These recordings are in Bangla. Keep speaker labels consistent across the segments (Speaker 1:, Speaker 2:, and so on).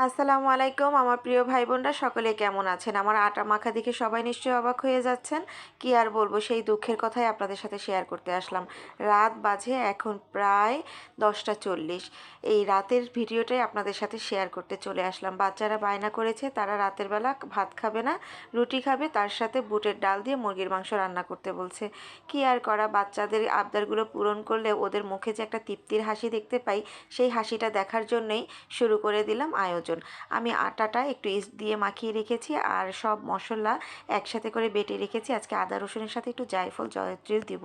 Speaker 1: আসসালামু আলাইকুম আমার প্রিয় ভাই বোনরা সকলে কেমন আছেন? আমার আটা মাখা দেখে সবাই নিশ্চয়ই অবাক হয়ে যাচ্ছেন। কি আর বলবো, সেই দুঃখের কথাই আপনাদের সাথে শেয়ার করতে আসলাম। রাত বাজে এখন প্রায় 10টা 40। এই রাতের ভিডিওটাই আপনাদের সাথে শেয়ার করতে চলে আসলাম। বাচ্চারা বায়না করেছে তারা রাতের বেলা ভাত খাবে না, রুটি খাবে, তার সাথে বুটের ডাল দিয়ে মুরগির মাংস রান্না করতে বলছে। কি আর করা, বাচ্চাদের আবদারগুলো পূরণ করলে ওদের মুখে যে একটা তৃপ্তির হাসি দেখতে পাই, সেই হাসিটা দেখার জন্যই শুরু করে দিলাম আয়োজন। আমি আটাটা একটু ইস্ট দিয়ে মাখিয়ে রেখেছি আর সব মশলা একসাথে করে বেটে রেখেছি। আজকে আদা রসুনের সাথে একটু জায়ফল জয়ত্রীও দিব।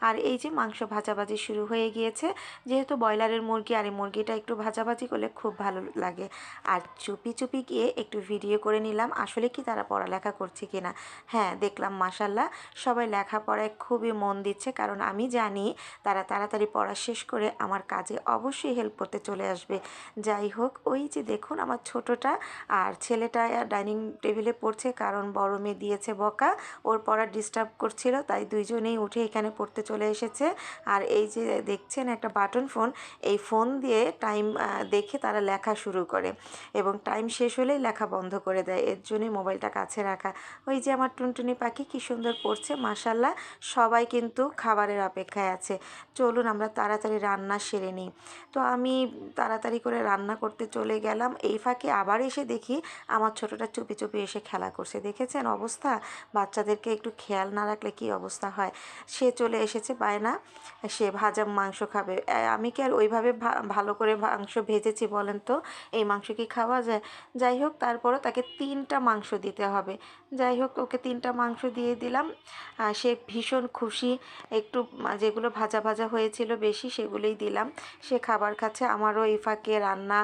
Speaker 1: আর এই যে মাংস ভাজাভাজি শুরু হয়ে গিয়েছে, যেহেতু ব্রয়লারের মুরগি আর এই মুরগিটা একটু ভাজাভাজি করলে খুব ভালো লাগে। আর চুপি চুপি গিয়ে একটু ভিডিও করে নিলাম, আসলে কি তারা পড়ালেখা করছে কিনা। হ্যাঁ, দেখলাম মাশাল্লাহ সবাই লেখাপড়ায় খুবই মন দিচ্ছে, কারণ আমি জানি তারা তাড়াতাড়ি পড়া শেষ করে আমার কাজে অবশ্যই হেল্প করতে চলে আসবে। যাই হোক, ওই যে দেখুন আমার ছোটোটা আর ছেলেটা ডাইনিং টেবিলে পড়ছে, কারণ বড় মেয়ে দিয়েছে বকা, ওর পড়া ডিস্টার্ব করছিল, তাই দুইজনেই উঠে এখানে পড়তে চলে এসেছে। আর এই যে দেখছেন একটা বাটন ফোন, এই ফোন দিয়ে টাইম দেখে তারা লেখা শুরু করে এবং টাইম শেষ হলেই লেখা বন্ধ করে দেয়, এর জন্যই মোবাইলটা কাছে রাখা। ওই যে আমার টুনটুনি পাখি কি সুন্দর পড়ছে মাশাল্লাহ। সবাই কিন্তু খাবারের অপেক্ষায় আছে। চলুন আমরা তাড়াতাড়ি রান্না সেরে নিই। তো আমি তাড়াতাড়ি করে রান্না করতে চলে গেলাম। এই ফাঁকে আবার এসে দেখি আমার ছোটোটা চুপি চুপি এসে খেলা করছে। দেখেছেন অবস্থা, বাচ্চাদেরকে একটু খেয়াল না রাখলে কি অবস্থা হয়। সে চলে এসেছে বায়না, সে ভাজা মাংস খাবে। আমি কি আর ওইভাবে ভালো করে মাংস ভেজেছি বলেন তো, এই মাংস কি খাওয়া যায়? যাই হোক, তারপরও তাকে 3টা মাংস দিতে হবে। যাই হোক, ওকে 3টা মাংস দিয়ে দিলাম। সে ভীষণ খুশি। একটু যেগুলো ভাজা ভাজা হয়েছিল বেশি, সেগুলোই দিলাম। সে খাবার খাচ্ছে। আমারও এই ফাঁকে রান্না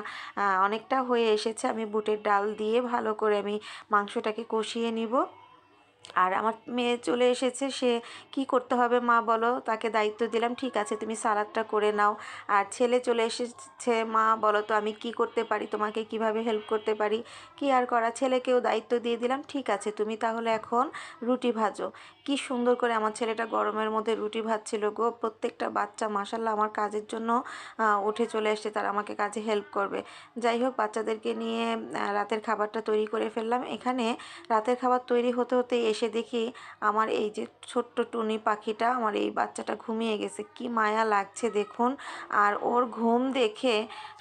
Speaker 1: অনেকটা হয়ে এসেছে। আমি বুটের ডাল দিয়ে ভালো করে আমি মাংসটাকে কষিয়ে নিব। আর আমার মেয়ে চলে এসেছে, সে কি করতে হবে মা বলো, তাকে দায়িত্ব দিলাম, ঠিক আছে তুমি সালাদটা করে নাও। আর ছেলে চলে এসেছে, মা বলো তো আমি কি করতে পারি, তোমাকে কিভাবে হেল্প করতে পারি। কি আর করা, ছেলেকেও দায়িত্ব দিয়ে দিলাম, ঠিক আছে তুমি তাহলে এখন রুটি ভাজো। কি সুন্দর করে আমার ছেলেটা গরমের মধ্যে রুটি ভাজছিল গো। প্রত্যেকটা বাচ্চা মাশাল্লাহ আমার কাজের জন্য উঠে চলে এসছে, তারা আমাকে কাজে হেল্প করবে। যাই হোক, বাচ্চাদেরকে নিয়ে রাতের খাবারটা তৈরি করে ফেললাম। এখানে রাতের খাবার তৈরি হতে হতে এসে দেখি আমার এই যে ছোট্ট টুনি পাখিটা, আমার এই বাচ্চাটা ঘুমিয়ে গেছে। কি মায়া লাগছে দেখুন। আর ওর ঘুম দেখে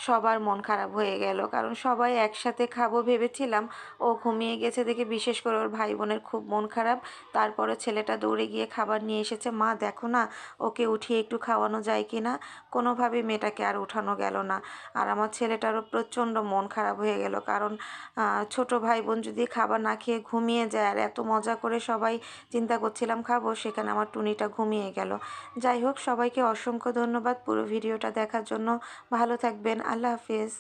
Speaker 1: সবার মন খারাপ হয়ে গেল, কারণ সবাই একসাথে খাবো ভেবেছিলাম। ও ঘুমিয়ে গেছে দেখে বিশেষ করে ওর ভাই বোনের খুব মন খারাপ। তারপরে ছেলেটা দৌড়ে গিয়ে খাবার নিয়ে এসেছে, মা দেখো না ওকে উঠিয়ে একটু খাওয়ানো যায় কি না। কোনোভাবেই মেয়েটাকে আর উঠানো গেল না। আর আমার ছেলেটারও প্রচণ্ড মন খারাপ হয়ে গেল, কারণ ছোট ভাই বোন যদি খাবার না খেয়ে ঘুমিয়ে যায়, আর এত মজা করে সবাই চিন্তা করছিলাম খাবো, সেখানে আমার টুনিটা ঘুমিয়ে গেল। যাই হোক, সবাইকে অসংখ্য ধন্যবাদ পুরো ভিডিওটা দেখার জন্য। ভালো থাকবেন, আল্লাহ হাফিজ।